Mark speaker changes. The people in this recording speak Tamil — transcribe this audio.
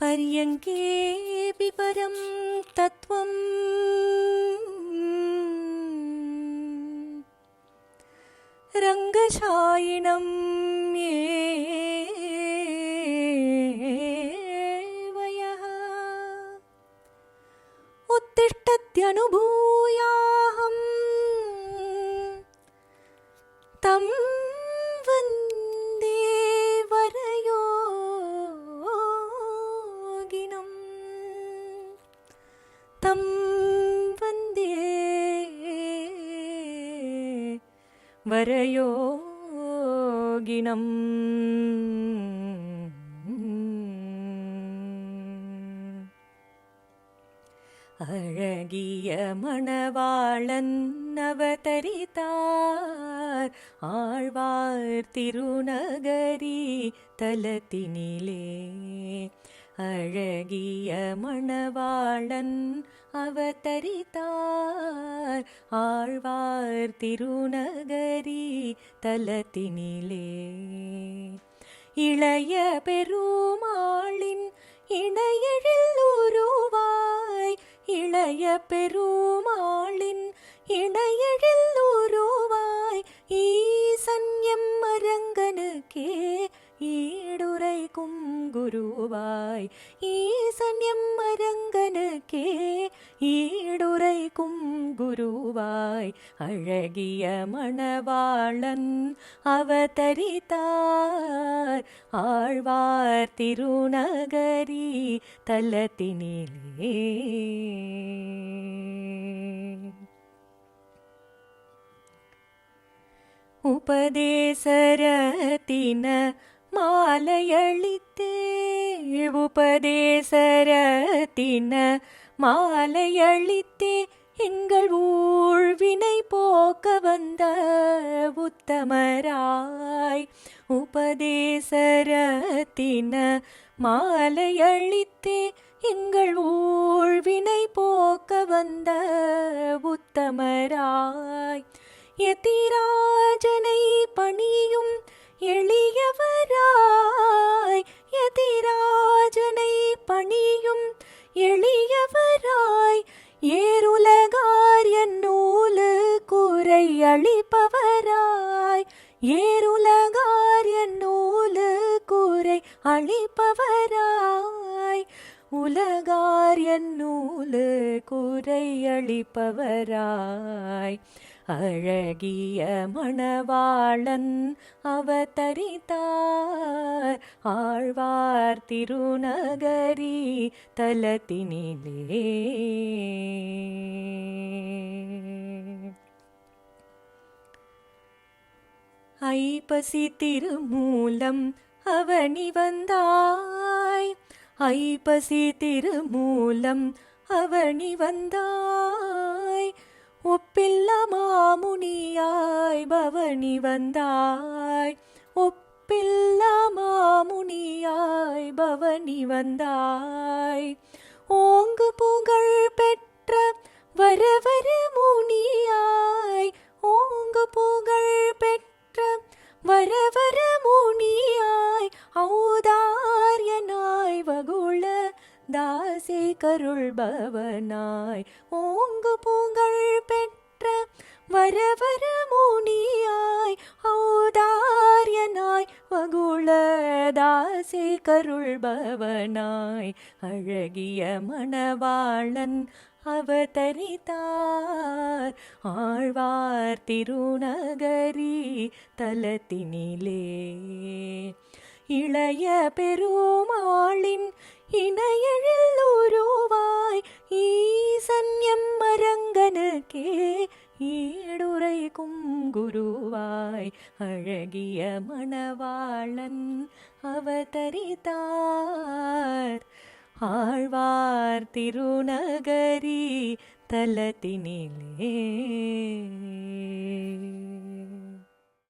Speaker 1: पर्यङ्केऽपि परं तत्त्वम् रङ्गशायिनं येवयः उत्तिष्ठत्यनुभूयाहं तं वन्दे वरयोगिनं तं वन्दे वरयोगिनम् அழகிய மணவாளன் அவதரித்தார் ஆழ்வார் திருநகரி தலத்தினிலே. அழகிய மணவாளன் அவதரித்தார் ஆழ்வார் திருநகரி தலத்தினிலே. இளைய பெருமாளின் இணையெழில் உருவாய், இளைய பெருமாளின் இணையெழில் உருவாய், ஈசன்யம் அரங்கனுக்கே ஈடுரைக்கும் குருவாய், ஈசன்யம் அரங்கனுக்கே ஈடுரைக்கும் குருவாய். அழகிய மணவாளன் அவதரித்தார் ஆழ்வார் திருநகரி தலத்தினிலே. உபதேசரத்தின மாலையளித்தே, உபதேசரத்தின மாலையளித்தே எங்கள் ஊழ்வினை போக்க வந்த உத்தமராய். உபதேசரத்தின மாலையளித்தே எங்கள் ஊழ்வினை போக்க வந்த உத்தமராய். யதிராஜனை பணியும் எளியவராய், யதிராஜனை பணியும் எளியவராய், ஏருலகார் என்னூலு குறை அளிப்பவராய், ஏருலகார் என்னூலு குறை அளிப்பவராய், உலகார் என்னூலு குறை அளிப்பவராய். அழகிய மணவாளன் அவதரித்தார் ஆழ்வார் திருநகரி தலத்தினிலே. ஐப்பசி திருமூலம் அவனி வந்தாய், ஐப்பசி திருமூலம் அவனி வந்தாய், ஒப்பில்ல மாமுனியாய் பவனி வந்தாய், ஒப்பில்ல மாமுனியாய் பவனி வந்தாய். ஓங்கு புகழ் பெற்ற வரவர முனியாய், ஓங்கு புகழ் பெற்ற வரவர முனியாய், ஔதாரியனாய் வகுள தாசே கருள்பவனாய். ஓங்கு புகழ் பெற்ற வரவர முனியாய், ஔதாரியனாய் வகுள தாசே கருள்பவனாய். அழகிய மணவாளன் அவதரித்தார் ஆழ்வார் திருநகரி தலத்தினிலே. இளைய பெருமாளின் இணையெழில் உருவாய், ஈசன்யம் அரங்கனுக்கே ஈடுரைக்கும் குருவாய். அழகிய மணவாளன் அவதரித்தார் ஆழ்வார் திருநகரி தலத்தினிலே.